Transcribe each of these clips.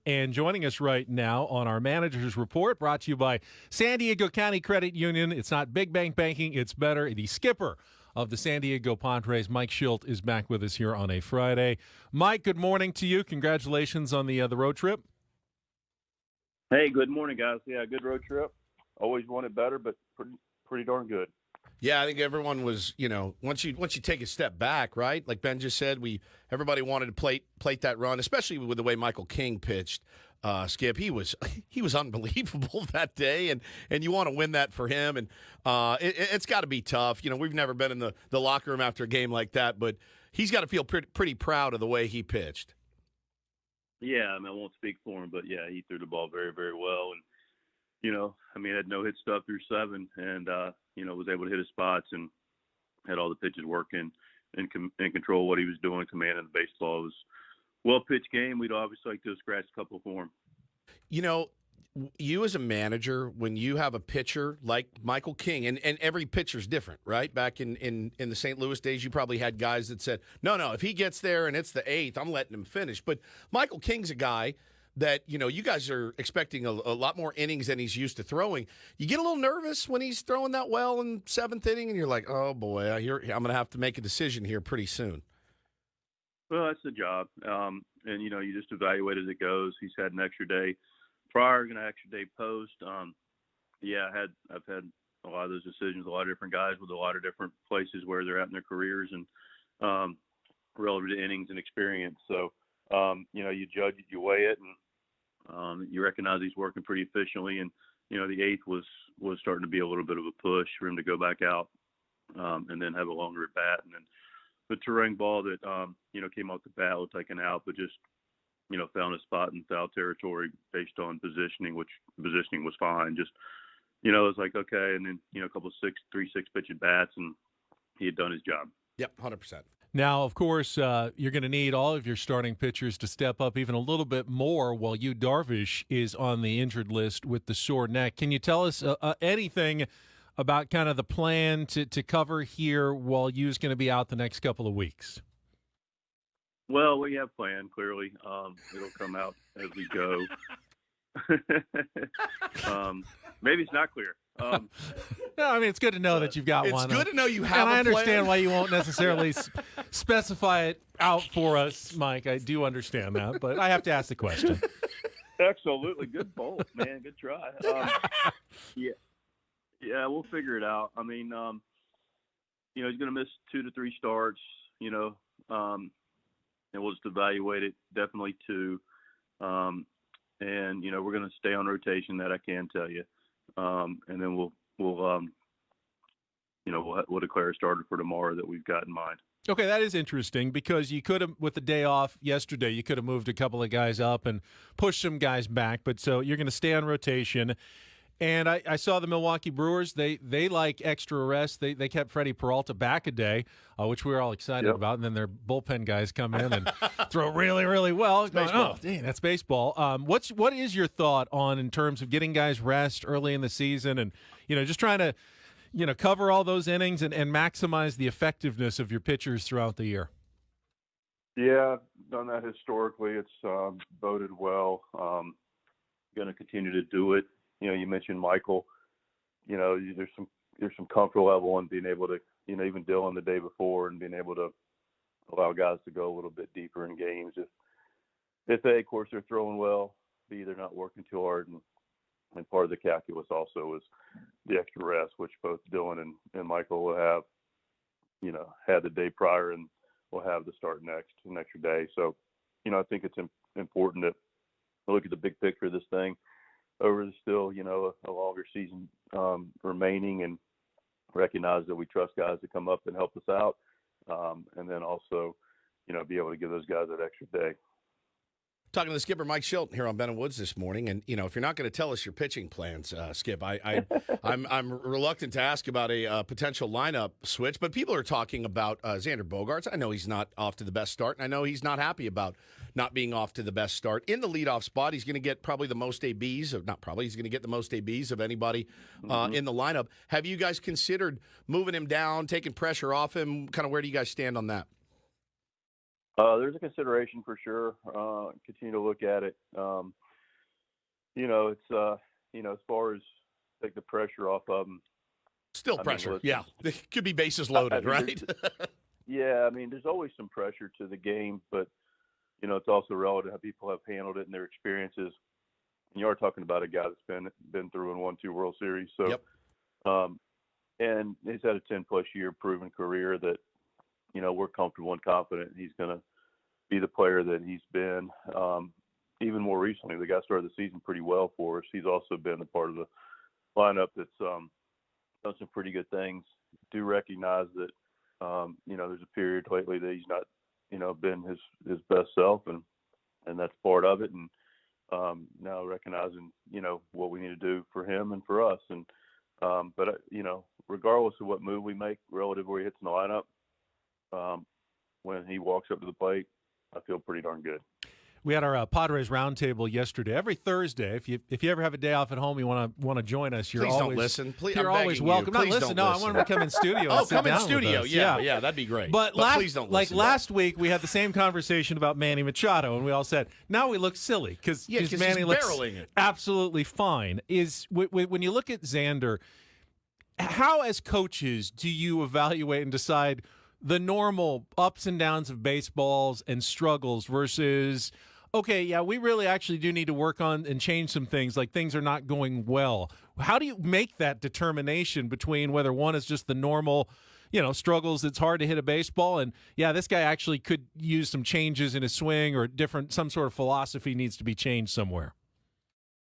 And joining us right now on our Manager's Report, brought to you by San Diego County Credit Union. It's not big bank banking, it's better. The skipper of the San Diego Padres, Mike Shildt, is back with us here on a Friday. Mike, good morning to you. Congratulations on the road trip. Hey, good morning, guys. Yeah, good road trip. Always wanted better, but pretty darn good. Yeah, I think everyone was, once you take a step back, right? Like Ben just said, everybody wanted to plate that run, especially with the way Michael King pitched. Skip, he was unbelievable that day, and you want to win that for him, and it's got to be tough. We've never been in the locker room after a game like that, but he's got to feel pretty proud of the way he pitched. Yeah, I won't speak for him, but yeah, he threw the ball very, very well, and had no hit stuff through 7, and was able to hit his spots and had all the pitches working and control what he was doing, commanding the baseball. It was a well-pitched game. We'd obviously like to scratch a couple for him. You as a manager, when you have a pitcher like Michael King, and every pitcher's different, right? Back in the St. Louis days, you probably had guys that said, no, if he gets there and it's the 8th, I'm letting him finish. But Michael King's a guy that, you guys are expecting a lot more innings than he's used to throwing. You get a little nervous when he's throwing that well in 7th inning, and you're like, oh, boy, I'm going to have to make a decision here pretty soon. Well, that's the job. And, you just evaluate as it goes. He's had an extra day prior and an extra day post. I've had a lot of those decisions, a lot of different guys with a lot of different places where they're at in their careers and relative to innings and experience. So, you judge it, you weigh it, and you recognize he's working pretty efficiently. And, the 8th was starting to be a little bit of a push for him to go back out and then have a longer at bat. And then the terrain ball that, came off the bat looked like an out, but just, found a spot in foul territory based on positioning, which positioning was fine. Just, it was like, okay. And then, a couple of 3-6 pitch at bats, and he had done his job. Yep, 100%. Now, of course, you're going to need all of your starting pitchers to step up even a little bit more while Darvish is on the injured list with the sore neck. Can you tell us anything about kind of the plan to cover here while Yu's going to be out the next couple of weeks? Well, we have planned, clearly. It'll come out as we go. Maybe it's not clear. No, it's good to know that you've got one. It's good to know you have and I understand plan. why you won't necessarily specify it out for us, Mike. I do understand that, but I have to ask the question. Absolutely. Good bolt, man. Good try. Yeah, we'll figure it out. He's going to miss 2 to 3 starts, and we'll just evaluate it. Definitely 2. And, we're going to stay on rotation, that I can tell you. And then we'll declare a starter for tomorrow that we've got in mind. Okay, that is interesting because you could have, with the day off yesterday, you could have moved a couple of guys up and pushed some guys back. But so you're going to stay on rotation. And I saw the Milwaukee Brewers, they like extra rest. They kept Freddie Peralta back a day, which we were all excited about. And then their bullpen guys come in and throw really, really well. Going, oh, dang, that's baseball. What is your thought on in terms of getting guys rest early in the season and, just trying to, cover all those innings and maximize the effectiveness of your pitchers throughout the year? Yeah, done that historically. It's boded well. Going to continue to do it. You mentioned Michael. There's some comfort level in being able to, even Dylan the day before, and being able to allow guys to go a little bit deeper in games. If A, of course, they're throwing well, B, they're not working too hard, and part of the calculus also is the extra rest, which both Dylan and Michael will have, had the day prior, and will have to start an extra day. So, I think it's important to look at the big picture of this thing. Over the still, a longer season remaining, and recognize that we trust guys to come up and help us out, and then also, be able to give those guys that extra day. Talking to the skipper, Mike Shildt, here on Ben and Woods this morning. And, if you're not going to tell us your pitching plans, Skip, I'm reluctant to ask about a potential lineup switch. But people are talking about Xander Bogaerts. I know he's not off to the best start, and I know he's not happy about not being off to the best start. In the leadoff spot, he's going to get probably the most ABs, or not probably, he's going to get the most ABs of anybody in the lineup. Have you guys considered moving him down, taking pressure off him? Kind of where do you guys stand on that? There's a consideration for sure. Continue to look at it. It's as far as take the pressure off of them. Still pressure, yeah. It could be bases loaded, right? Yeah, I mean, there's always some pressure to the game, but it's also relative how people have handled it and their experiences. And you are talking about a guy that's been through and won 2 World Series, so yep. And he's had a 10+ year proven career that we're comfortable and confident he's going to be the player that he's been. Even more recently, the guy started the season pretty well for us. He's also been a part of the lineup that's done some pretty good things. Do recognize that there's a period lately that he's not been his best self, and that's part of it. And now recognizing what we need to do for him and for us. And but regardless of what move we make relative where he hits in the lineup, when he walks up to the plate, I feel pretty darn good. We had our Padres roundtable yesterday. Every Thursday, if you ever have a day off at home, you want to join us. You're Please always don't listen. Please, you're always welcome. Please no, listen. No, listen. I want him to come in studio. Oh, and sit come in down studio. with us. Yeah, that'd be great. But please don't listen. last week, we had the same conversation about Manny Machado, and we all said, now we look silly because Manny looks absolutely fine. When you look at Xander, how as coaches do you evaluate and decide the normal ups and downs of baseballs and struggles versus, okay, yeah, we really actually do need to work on and change some things, like things are not going well? How do you make that determination between whether one is just the normal, struggles, it's hard to hit a baseball, and, yeah, this guy actually could use some changes in his swing or some sort of philosophy needs to be changed somewhere?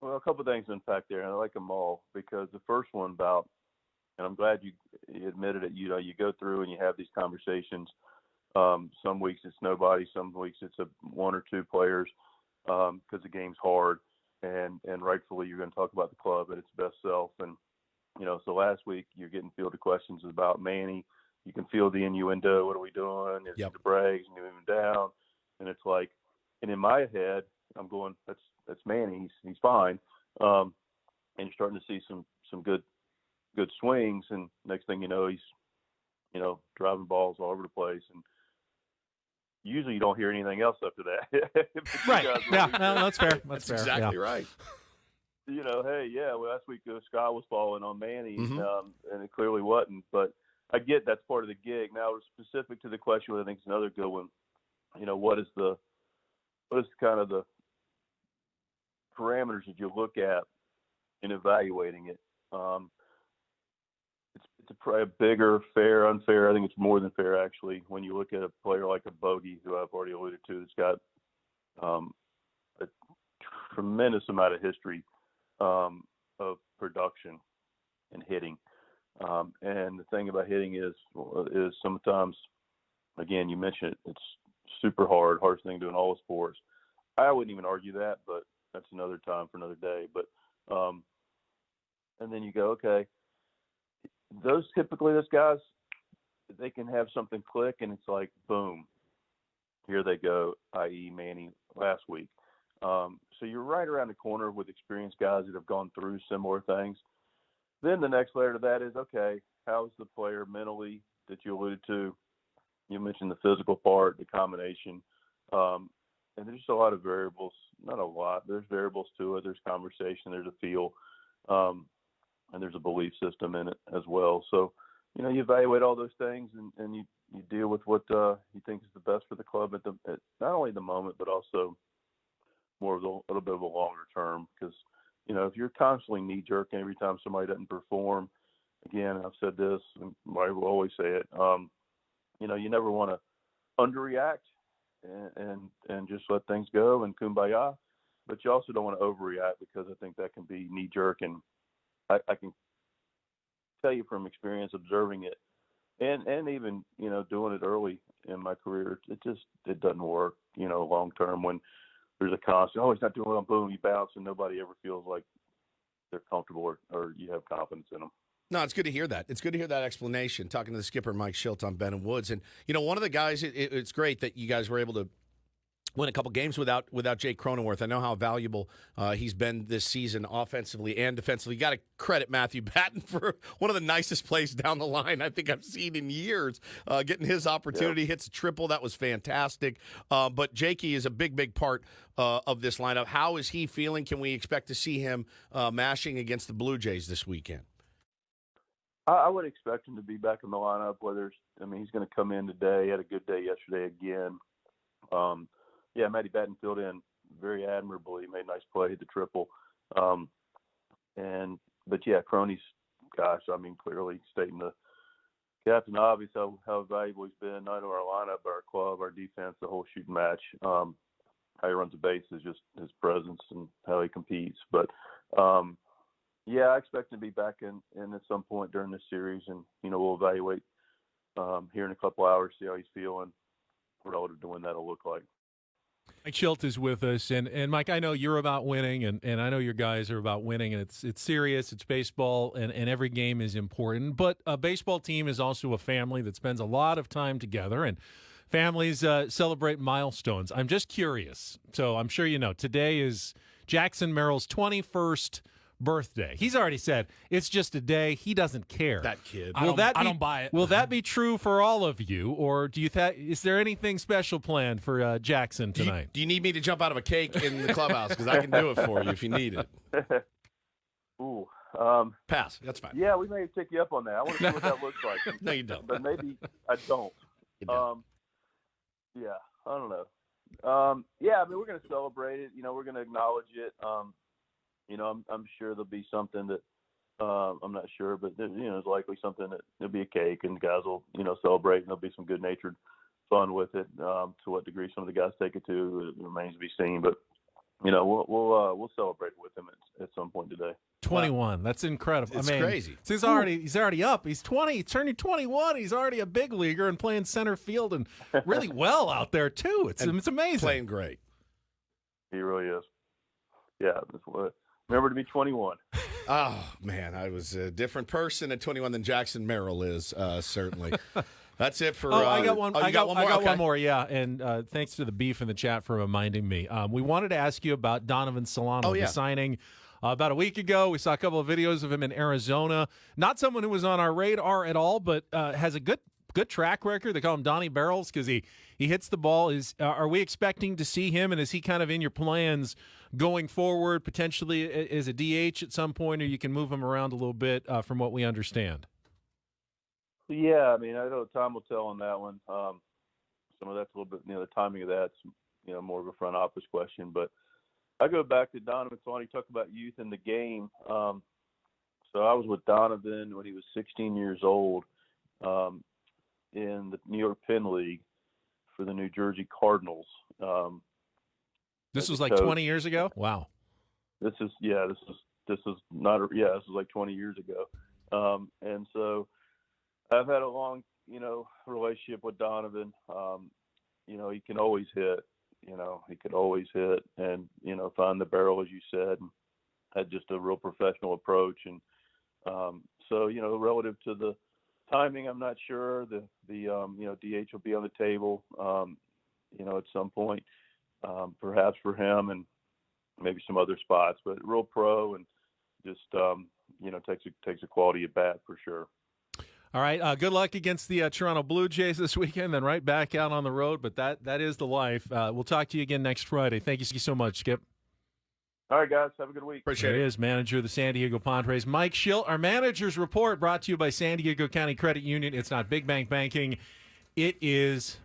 Well, a couple of things to unpack there, and I like them all, because the first one about, and I'm glad you admitted it, you go through and you have these conversations. Some weeks it's nobody, some weeks it's 1 or 2 players, because the game's hard, and rightfully you're going to talk about the club at its best self. And so last week you're getting fielded questions about Manny. You can feel the innuendo. What are we doing? Is it the breaks? And you move him down, and it's like, and in my head I'm going, that's Manny. He's fine. And you're starting to see some good swings, and next thing you know, he's driving balls all over the place, and usually you don't hear anything else after that. Right. Yeah, no, that's fair. That's fair. Exactly right. Hey, yeah, well, last week the sky was falling on Manny, Mm-hmm. and it clearly wasn't. But I get that's part of the gig. Now, specific to the question, I think is another good one. What is kind of the parameters that you look at in evaluating it? It's a bigger, fair, unfair. I think it's more than fair, actually, when you look at a player like a Bogey, who I've already alluded to, that's got a tremendous amount of history of production and hitting. And the thing about hitting is sometimes, again, you mentioned it, it's super hardest thing to do in all the sports. I wouldn't even argue that, but that's another time for another day. But and then you go, okay, those guys, they can have something click, and it's like, boom, here they go, i.e. Manny last week. So you're right around the corner with experienced guys that have gone through similar things. Then the next layer to that is, okay, how's the player mentally that you alluded to? You mentioned the physical part, the combination. And there's just a lot of variables. Not a lot. There's variables to it. There's conversation. There's a feel. And there's a belief system in it as well. So, you evaluate all those things, and you deal with what you think is the best for the club at not only the moment, but also more of a little bit of a longer term. Because, if you're constantly knee-jerking every time somebody doesn't perform, again, I've said this, and I will always say it, you never want to underreact and just let things go and kumbaya, but you also don't want to overreact, because I think that can be knee-jerk. And I can tell you from experience observing it and even, doing it early in my career, it doesn't work, long term when there's a constant, he's not doing well, boom, you bounce, and nobody ever feels like they're comfortable or you have confidence in them. No, it's good to hear that. It's good to hear that explanation, talking to the skipper, Mike Shildt, on Ben and Woods. And, one of the guys, it's great that you guys were able to win a couple games without Jake Cronenworth. I know how valuable he's been this season offensively and defensively. You got to credit Matthew Batten for one of the nicest plays down the line I think I've seen in years. Getting his opportunity, hits a triple. That was fantastic. But Jakey is a big part of this lineup. How is he feeling? Can we expect to see him mashing against the Blue Jays this weekend? I would expect him to be back in the lineup. He's going to come in today. He had a good day yesterday again. Yeah, Matty Batten filled in very admirably. He made a nice play, hit the triple. But yeah, Croney's, clearly stating the captain obvious how valuable he's been, not only our lineup, but our club, our defense, the whole shooting match. How he runs the bases, just his presence and how he competes. But yeah, I expect him to be back in at some point during this series, and we'll evaluate here in a couple hours, see how he's feeling relative to when that'll look like. Mike Shildt is with us, and Mike, I know you're about winning, and I know your guys are about winning, and it's serious, it's baseball, and every game is important, but a baseball team is also a family that spends a lot of time together, and families celebrate milestones. I'm just curious, so I'm sure you know, today is Jackson Merrill's 21st birthday. He's already said it's just a day. He doesn't care. That kid. I don't buy it. Will that be true for all of you, or is there anything special planned for Jackson tonight? Do you need me to jump out of a cake in the clubhouse? Because I can do it for you if you need it. Ooh. Pass. That's fine. Yeah, we may take you up on that. I want to see what that looks like. No, you don't. But maybe I don't. You don't. Yeah, I don't know. Yeah, we're going to celebrate it. We're going to acknowledge it. I'm sure there'll be something that I'm not sure, but there's likely something that there'll be a cake and guys will celebrate, and there'll be some good-natured fun with it. To what degree some of the guys take it to, it remains to be seen. But we'll celebrate with him at some point today. 21. That's incredible. It's crazy. He's already up. He's 20. He's turning 21. He's already a big leaguer and playing center field and really well out there too. It's amazing. Playing great. He really is. Yeah. Remember to be 21. Oh, man, I was a different person at 21 than Jackson Merrill is, certainly. That's it for. I got one. Oh, I got Okay. one more. Yeah, and thanks to the beef in the chat for reminding me. We wanted to ask you about Donovan Solano, the signing about a week ago. We saw a couple of videos of him in Arizona. Not someone who was on our radar at all, but has a good track record. They call him Donnie Barrels because he hits the ball. Are we expecting to see him, and is he kind of in your plans going forward, potentially as a DH at some point, or you can move him around a little bit from what we understand? Yeah, I know time will tell on that one. Some of that's a little bit, the timing of that's, more of a front office question. But I go back to Donovan Solano. Talk about youth in the game. So I was with Donovan when he was 16 years old in the New York Penn League for the New Jersey Cardinals. This was like 20 years ago? Wow. This is like 20 years ago. And so I've had a long, relationship with Donovan. He can always hit, he could always hit and, find the barrel, as you said, and had just a real professional approach. And so, relative to the timing, I'm not sure. The DH will be on the table, at some point, perhaps for him and maybe some other spots, but real pro and just, takes a quality at bat for sure. All right. Good luck against the Toronto Blue Jays this weekend, then right back out on the road. But that is the life. We'll talk to you again next Friday. Thank you so much, Skip. All right, guys. Have a good week. Appreciate it. There is manager of the San Diego Padres, Mike Shildt. Our manager's report brought to you by San Diego County Credit Union. It's not big bank banking. It is